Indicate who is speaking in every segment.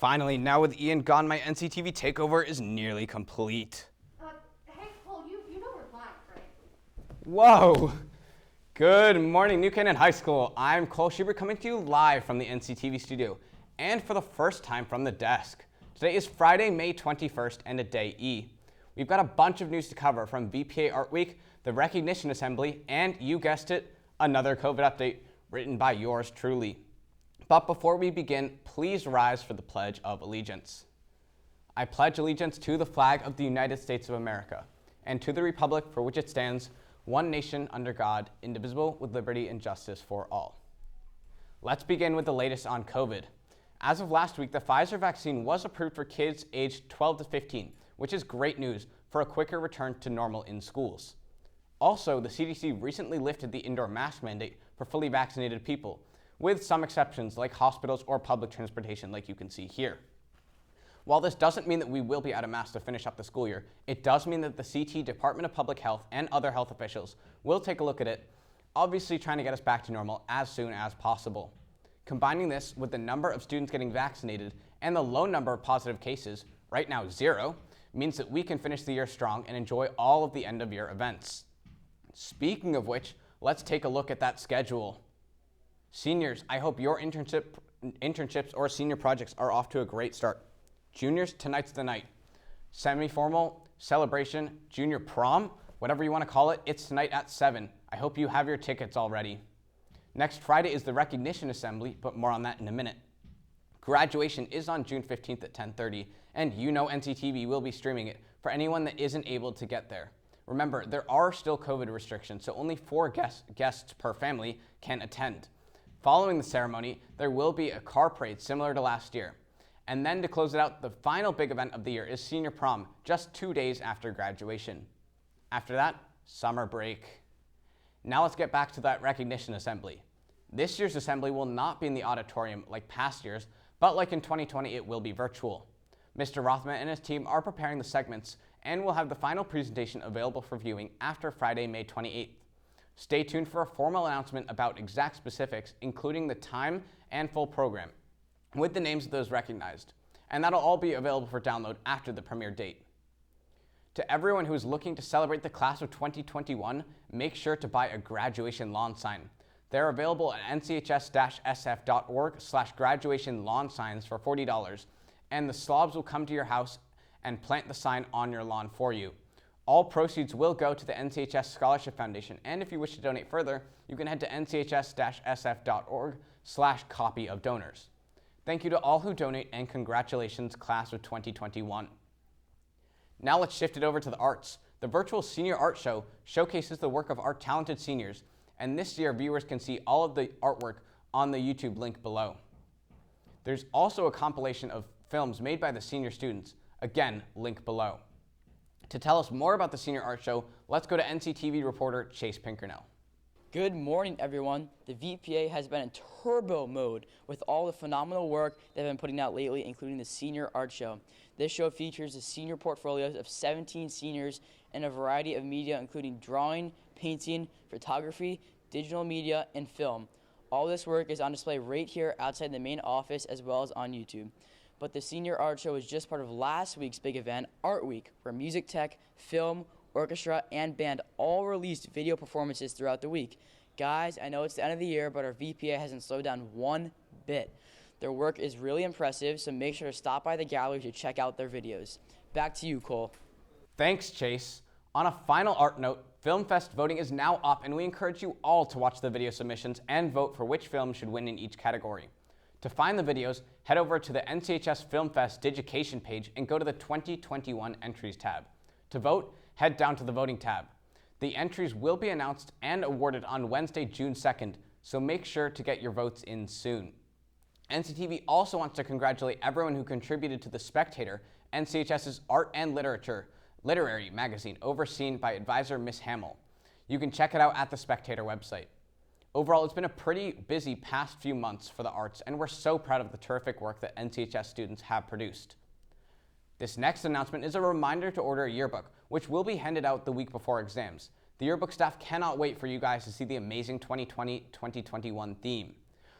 Speaker 1: Finally, now with Ian gone, my NCTV takeover is nearly complete.
Speaker 2: Hey, Cole, you know we're live, right?
Speaker 1: Whoa! Good morning, New Canaan High School. I'm Cole Schubert coming to you live from the NCTV studio, and for the first time from the desk. Today is Friday, May 21st, and a day E. We've got a bunch of news to cover from VPA Art Week, the Recognition Assembly, and you guessed it, another COVID update written by yours truly. But before we begin, please rise for the Pledge of Allegiance. I pledge allegiance to the flag of the United States of America and to the republic for which it stands, one nation under God, indivisible, with liberty and justice for all. Let's begin with the latest on COVID. As of last week, the Pfizer vaccine was approved for kids aged 12 to 15, which is great news for a quicker return to normal in schools. Also, the CDC recently lifted the indoor mask mandate for fully vaccinated people, with some exceptions like hospitals or public transportation like you can see here. While this doesn't mean that we will be out of masks to finish up the school year, it does mean that the CT, Department of Public Health, and other health officials will take a look at it, obviously trying to get us back to normal as soon as possible. Combining this with the number of students getting vaccinated and the low number of positive cases, right now 0, means that we can finish the year strong and enjoy all of the end-of-year events. Speaking of which, let's take a look at that schedule. Seniors, I hope your internships or senior projects are off to a great start. Juniors, tonight's the night. Semi-formal, celebration, junior prom, whatever you want to call it, it's tonight at 7. I hope you have your tickets already. Next Friday is the Recognition Assembly, but more on that in a minute. Graduation is on June 15th at 10:30, and you know NCTV will be streaming it for anyone that isn't able to get there. Remember, there are still COVID restrictions, so only 4 guests per family can attend. Following the ceremony, there will be a car parade similar to last year. And then to close it out, the final big event of the year is senior prom, just 2 days after graduation. After that, summer break. Now let's get back to that Recognition Assembly. This year's assembly will not be in the auditorium like past years, but like in 2020, it will be virtual. Mr. Rothman and his team are preparing the segments and will have the final presentation available for viewing after Friday, May 28th. Stay tuned for a formal announcement about exact specifics, including the time and full program, with the names of those recognized. And that'll all be available for download after the premiere date. To everyone who is looking to celebrate the class of 2021, make sure to buy a graduation lawn sign. They're available at nchs-sf.org/graduation lawn signs for $40, and the slobs will come to your house and plant the sign on your lawn for you. All proceeds will go to the NCHS Scholarship Foundation, and if you wish to donate further, you can head to nchs-sf.org/copy of donors. Thank you to all who donate, and congratulations, class of 2021. Now let's shift it over to the arts. The virtual Senior Art Show showcases the work of our talented seniors, and this year viewers can see all of the artwork on the YouTube link below. There's also a compilation of films made by the senior students, again, link below. To tell us more about the Senior Art Show, let's go to NCTV reporter Chase Pinkernell.
Speaker 3: Good morning, everyone. The VPA has been in turbo mode with all the phenomenal work they've been putting out lately, including the Senior Art Show. This show features the senior portfolios of 17 seniors in a variety of media, including drawing, painting, photography, digital media, and film. All this work is on display right here outside the main office as well as on YouTube. But the Senior Art Show is just part of last week's big event, Art Week, where music tech, film, orchestra, and band all released video performances throughout the week. Guys, I know it's the end of the year, but our VPA hasn't slowed down one bit. Their work is really impressive, so make sure to stop by the gallery to check out their videos. Back to you, Cole.
Speaker 1: Thanks, Chase. On a final art note, Film Fest voting is now up, and we encourage you all to watch the video submissions and vote for which film should win in each category. To find the videos, head over to the NCHS Film Fest Digication page and go to the 2021 Entries tab. To vote, head down to the Voting tab. The entries will be announced and awarded on Wednesday, June 2nd, so make sure to get your votes in soon. NCTV also wants to congratulate everyone who contributed to The Spectator, NCHS's art and literary magazine, overseen by advisor Miss Hamill. You can check it out at the Spectator website. Overall, it's been a pretty busy past few months for the arts, and we're so proud of the terrific work that NCHS students have produced. This next announcement is a reminder to order a yearbook, which will be handed out the week before exams. The yearbook staff cannot wait for you guys to see the amazing 2020-2021 theme.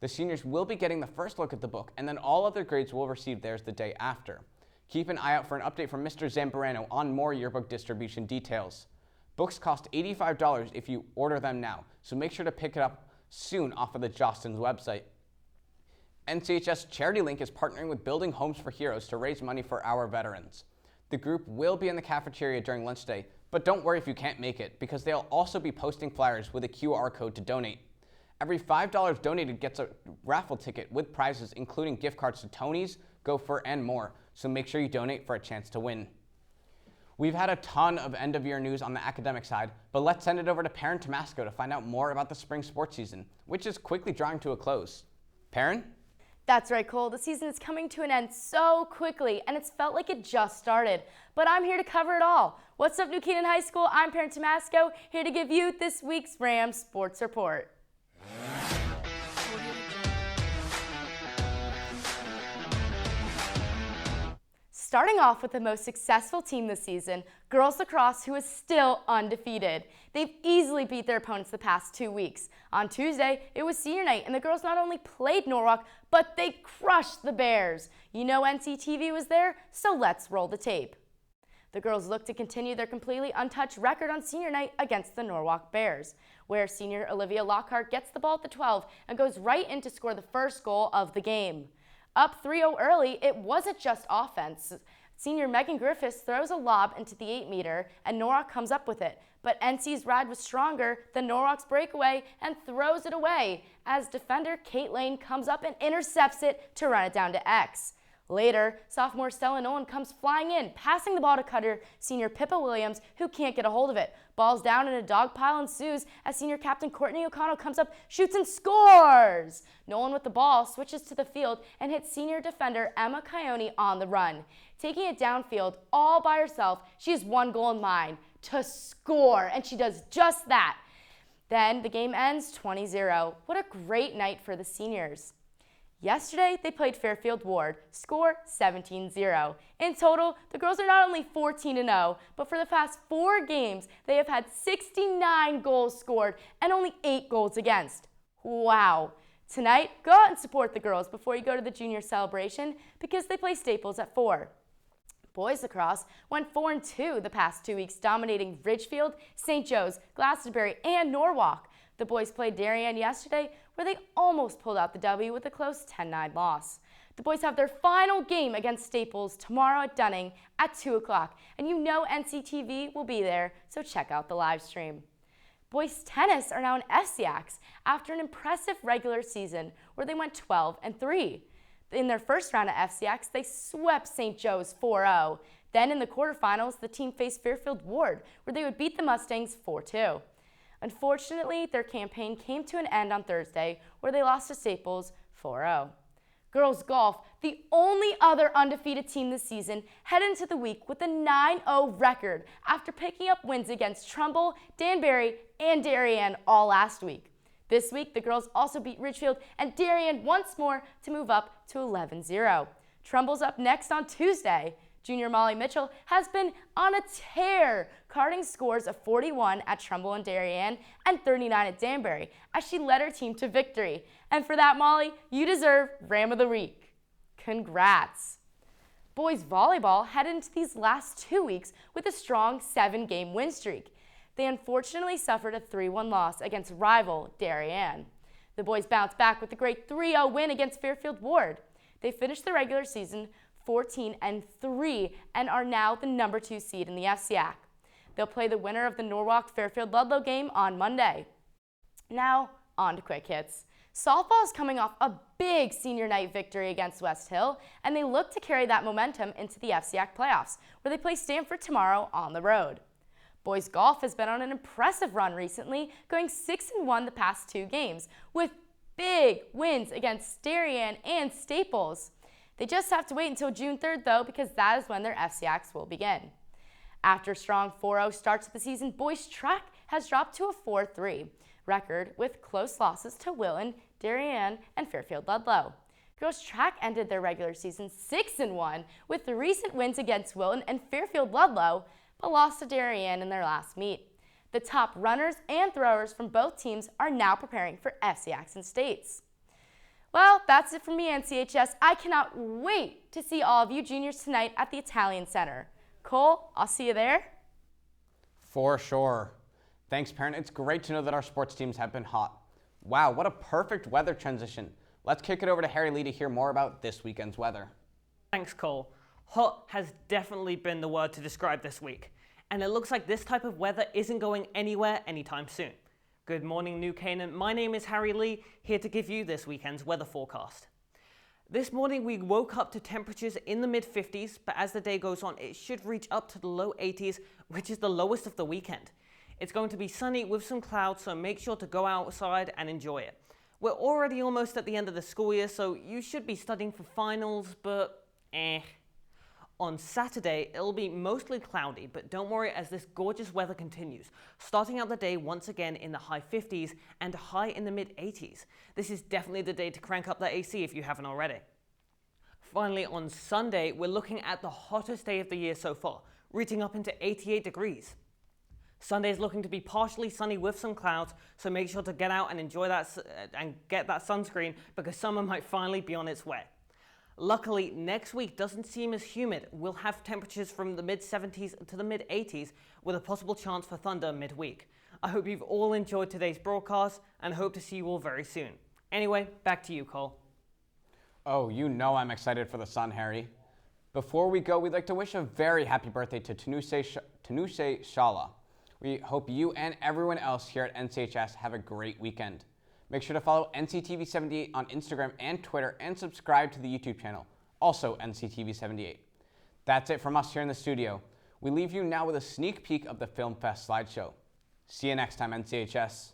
Speaker 1: The The seniors will be getting the first look at the book, and then all other grades will receive theirs the day after. Keep an eye out for an update from Mr. Zambrano on more yearbook distribution details. Books cost $85 if you order them now, so make sure to pick it up soon off of the Jostens website. NCHS Charity Link is partnering with Building Homes for Heroes to raise money for our veterans. The group will be in the cafeteria during lunch day, but don't worry if you can't make it, because they'll also be posting flyers with a QR code to donate. Every $5 donated gets a raffle ticket with prizes including gift cards to Tony's, Gopher, and more, so make sure you donate for a chance to win. We've had a ton of end-of-year news on the academic side, but let's send it over to Perrin Tamasco to find out more about the spring sports season, which is quickly drawing to a close. Perrin?
Speaker 4: That's right, Cole. The season is coming to an end so quickly, and it's felt like it just started. But I'm here to cover it all. What's up, New Canaan High School? I'm Perrin Tamasco, here to give you this week's Rams Sports Report. Starting off with the most successful team this season, girls lacrosse, who is still undefeated. They've easily beat their opponents the past 2 weeks. On Tuesday, it was senior night, and the girls not only played Norwalk, but they crushed the Bears. You know NCTV was there, so let's roll the tape. The girls look to continue their completely untouched record on senior night against the Norwalk Bears, where senior Olivia Lockhart gets the ball at the 12 and goes right in to score the first goal of the game. Up 3-0 early, it wasn't just offense. Senior Megan Griffiths throws a lob into the 8-meter, and Norwalk comes up with it. But NC's ride was stronger than Norwalk's breakaway and throws it away as defender Kate Lane comes up and intercepts it to run it down to X. Later, sophomore Stella Nolan comes flying in, passing the ball to cutter senior Pippa Williams, who can't get a hold of it. Balls down and a dog pile ensues as senior captain Courtney O'Connell comes up, shoots and scores! Nolan with the ball switches to the field and hits senior defender Emma Coyote on the run. Taking it downfield all by herself, she has one goal in mind, to score, and she does just that. Then the game ends 20-0. What a great night for the seniors. Yesterday, they played Fairfield Ward, score 17-0. In total, the girls are not only 14-0, but for the past 4 games, they have had 69 goals scored and only 8 goals against. Wow. Tonight, go out and support the girls before you go to the junior celebration because they play Staples at 4. Boys lacrosse went 4-2 the past 2 weeks, dominating Ridgefield, St. Joe's, Glastonbury, and Norwalk. The boys played Darien yesterday, where they almost pulled out the W with a close 10-9 loss. The boys have their final game against Staples tomorrow at Dunning at 2 o'clock, and you know NCTV will be there, so check out the live stream. Boys tennis are now in FCX after an impressive regular season where they went 12-3. In their first round at FCX, they swept St. Joe's 4-0. Then in the quarterfinals, the team faced Fairfield Ward, where they would beat the Mustangs 4-2. Unfortunately, their campaign came to an end on Thursday, where they lost to Staples 4-0. Girls golf, the only other undefeated team this season, head into the week with a 9-0 record after picking up wins against Trumbull, Danbury, and Darien all last week. This week, the girls also beat Ridgefield and Darien once more to move up to 11-0. Trumbull's up next on Tuesday. Junior Molly Mitchell has been on a tear, carding scores of 41 at Trumbull and Darien and 39 at Danbury as she led her team to victory. And for that, Molly, you deserve Ram of the Week. Congrats. Boys volleyball head into these last 2 weeks with a strong 7-game win streak. They unfortunately suffered a 3-1 loss against rival Darien. The boys bounced back with a great 3-0 win against Fairfield Ward. They finished the regular season 14-3 and are now the number 2 seed in the FCAC. They'll play the winner of the Norwalk-Fairfield-Ludlow game on Monday. Now, on to quick hits. Softball is coming off a big senior night victory against West Hill, and they look to carry that momentum into the FCAC playoffs, where they play Stanford tomorrow on the road. Boys golf has been on an impressive run recently, going 6-1 the past 2 games, with big wins against Darien and Staples. They just have to wait until June 3rd, though, because that is when their FCACs will begin. After a strong 4-0 start to the season, boys track has dropped to a 4-3 record with close losses to Willen, Darien, and Fairfield Ludlow. Girls track ended their regular season 6-1 with the recent wins against Willen and Fairfield Ludlow, but lost to Darien in their last meet. The top runners and throwers from both teams are now preparing for FCACs and states. Well, that's it from me, NCHS. I cannot wait to see all of you juniors tonight at the Italian Center. Cole, I'll see you there.
Speaker 1: For sure. Thanks, Perrin. It's great to know that our sports teams have been hot. Wow, what a perfect weather transition. Let's kick it over to Harry Lee to hear more about this weekend's weather.
Speaker 5: Thanks, Cole. Hot has definitely been the word to describe this week, and it looks like this type of weather isn't going anywhere anytime soon. Good morning, New Canaan. My name is Harry Lee, here to give you this weekend's weather forecast. This morning we woke up to temperatures in the mid-50s, but as the day goes on, it should reach up to the low 80s, which is the lowest of the weekend. It's going to be sunny with some clouds, so make sure to go outside and enjoy it. We're already almost at the end of the school year, so you should be studying for finals, but On Saturday, it'll be mostly cloudy, but don't worry as this gorgeous weather continues, starting out the day once again in the high 50s and a high in the mid 80s. This is definitely the day to crank up the AC if you haven't already. Finally, on Sunday, we're looking at the hottest day of the year so far, reaching up into 88 degrees. Sunday is looking to be partially sunny with some clouds, so make sure to get out and enjoy that and get that sunscreen because summer might finally be on its way. Luckily, next week doesn't seem as humid. We'll have temperatures from the mid-70s to the mid-80s with a possible chance for thunder midweek. I hope you've all enjoyed today's broadcast and hope to see you all very soon. Anyway, back to you, Cole.
Speaker 1: Oh, you know I'm excited for the sun, Harry. Before we go, we'd like to wish a very happy birthday to Tanuse Shala. We hope you and everyone else here at NCHS have a great weekend. Make sure to follow NCTV 78 on Instagram and Twitter and subscribe to the YouTube channel, also NCTV 78. That's it from us here in the studio. We leave you now with a sneak peek of the Film Fest slideshow. See you next time, NCHS.